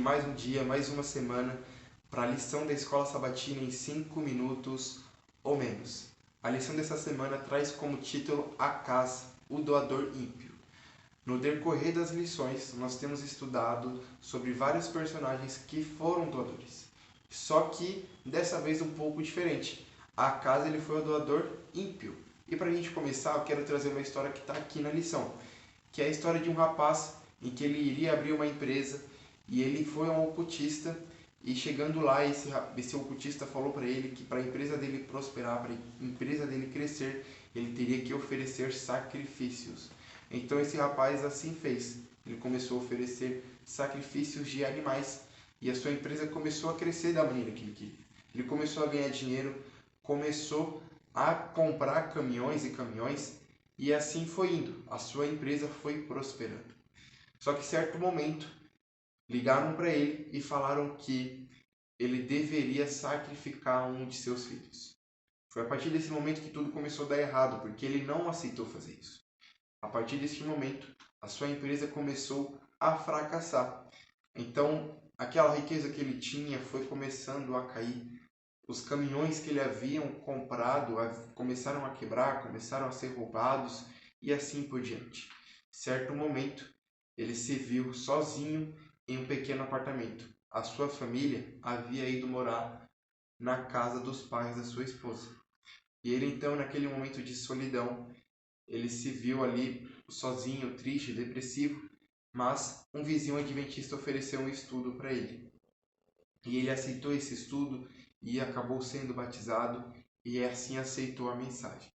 mais um dia, mais uma semana para a lição da Escola Sabatina em 5 minutos ou menos. A lição dessa semana traz como título Acaz, o doador ímpio. No decorrer das lições, nós temos estudado sobre vários personagens que foram doadores. Só que dessa vez um pouco diferente. Acaz ele foi o doador ímpio. E para a gente começar, eu quero trazer uma história que está aqui na lição, que é a história de um rapaz em que ele iria abrir uma empresa e ele foi a um ocultista e chegando lá esse ocultista falou para ele que para a empresa dele prosperar, para a empresa dele crescer, ele teria que oferecer sacrifícios. Então esse rapaz assim fez. Ele começou a oferecer sacrifícios de animais e a sua empresa começou a crescer da maneira que ele queria. Ele começou a ganhar dinheiro, começou a comprar caminhões e caminhões e assim foi indo. A sua empresa foi prosperando. Só que em certo momento ligaram para ele e falaram que ele deveria sacrificar um de seus filhos. Foi a partir desse momento que tudo começou a dar errado, porque ele não aceitou fazer isso. A partir desse momento, a sua empresa começou a fracassar. Então, aquela riqueza que ele tinha foi começando a cair. Os caminhões que ele haviam comprado começaram a quebrar, começaram a ser roubados e assim por diante. Certo momento, ele se viu sozinho em um pequeno apartamento. A sua família havia ido morar na casa dos pais da sua esposa. E ele então, naquele momento de solidão, ele se viu ali sozinho, triste, depressivo, mas um vizinho adventista ofereceu um estudo para ele. E ele aceitou esse estudo e acabou sendo batizado e assim aceitou a mensagem.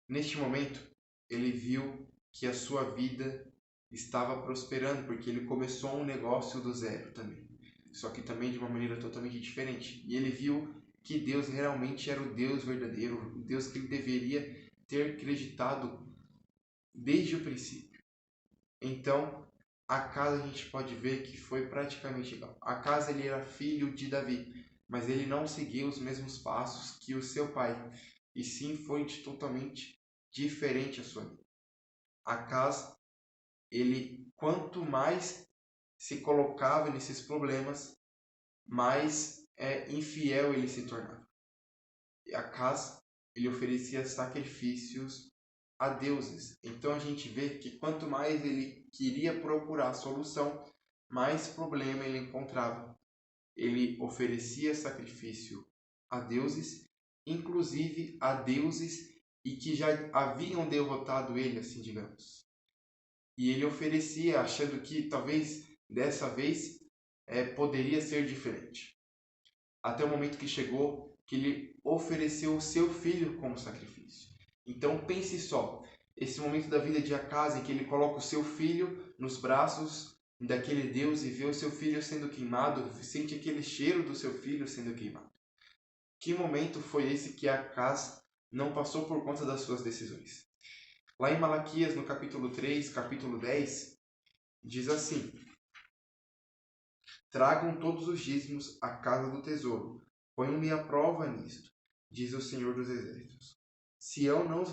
Neste momento, ele viu que a sua vida estava prosperando, porque ele começou um negócio do zero também. Só que também de uma maneira totalmente diferente. E ele viu que Deus realmente era o Deus verdadeiro, o Deus que ele deveria ter acreditado desde o princípio. Então, Acaz a gente pode ver que foi praticamente igual. Acaz ele era filho de Davi, mas ele não seguiu os mesmos passos que o seu pai, e sim foi totalmente diferente a sua vida. Acaz, ele quanto mais se colocava nesses problemas, mais infiel ele se tornava. E Acaz, ele oferecia sacrifícios a deuses. Então a gente vê que quanto mais ele queria procurar solução, mais problema ele encontrava. Ele oferecia sacrifício a deuses, inclusive a deuses e que já haviam derrotado ele, assim digamos. E ele oferecia achando que talvez dessa vez poderia ser diferente. Até o momento que chegou que ele ofereceu o seu filho como sacrifício. Então pense só, esse momento da vida de Acaz em que ele coloca o seu filho nos braços daquele Deus e vê o seu filho sendo queimado, sente aquele cheiro do seu filho sendo queimado. Que momento foi esse que Acaz não passou por conta das suas decisões? Lá em Malaquias, no capítulo 3, capítulo 10, diz assim: Tragam todos os dízimos à casa do tesouro, ponham-me à prova nisto, diz o Senhor dos Exércitos. Se eu não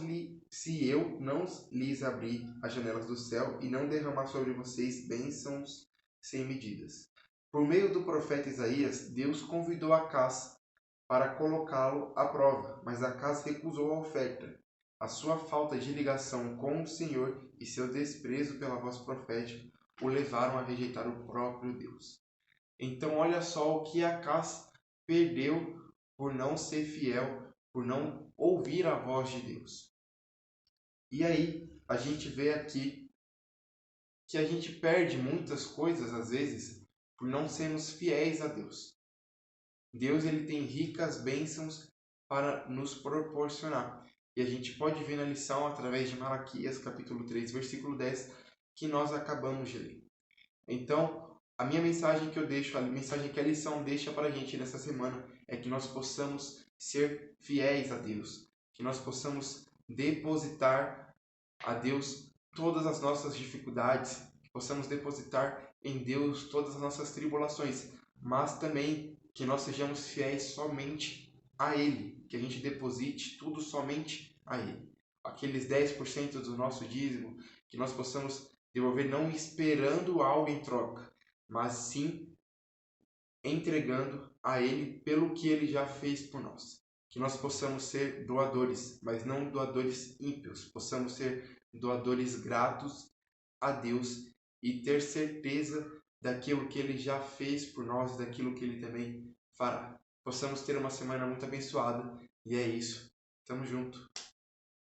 lhes abrir as janelas do céu e não derramar sobre vocês bênçãos sem medidas. Por meio do profeta Isaías, Deus convidou Acaz para colocá-lo à prova, mas Acaz recusou a oferta. A sua falta de ligação com o Senhor e seu desprezo pela voz profética o levaram a rejeitar o próprio Deus. Então olha só o que Acaz perdeu por não ser fiel, por não ouvir a voz de Deus. E aí a gente vê aqui que a gente perde muitas coisas às vezes por não sermos fiéis a Deus. Deus ele tem ricas bênçãos para nos proporcionar. E a gente pode ver na lição através de Malaquias capítulo 3, versículo 10, que nós acabamos de ler. Então, a minha mensagem que eu deixo, a mensagem que a lição deixa para a gente nessa semana é que nós possamos ser fiéis a Deus, que nós possamos depositar a Deus todas as nossas dificuldades, que possamos depositar em Deus todas as nossas tribulações, mas também que nós sejamos fiéis somente a Ele, que a gente deposite tudo somente a Ele. Aqueles 10% do nosso dízimo, que nós possamos devolver não esperando algo em troca, mas sim entregando a Ele pelo que Ele já fez por nós. Que nós possamos ser doadores, mas não doadores ímpios, possamos ser doadores gratos a Deus e ter certeza daquilo que Ele já fez por nós, daquilo que Ele também fará. Possamos ter uma semana muito abençoada, e é isso. Tamo junto.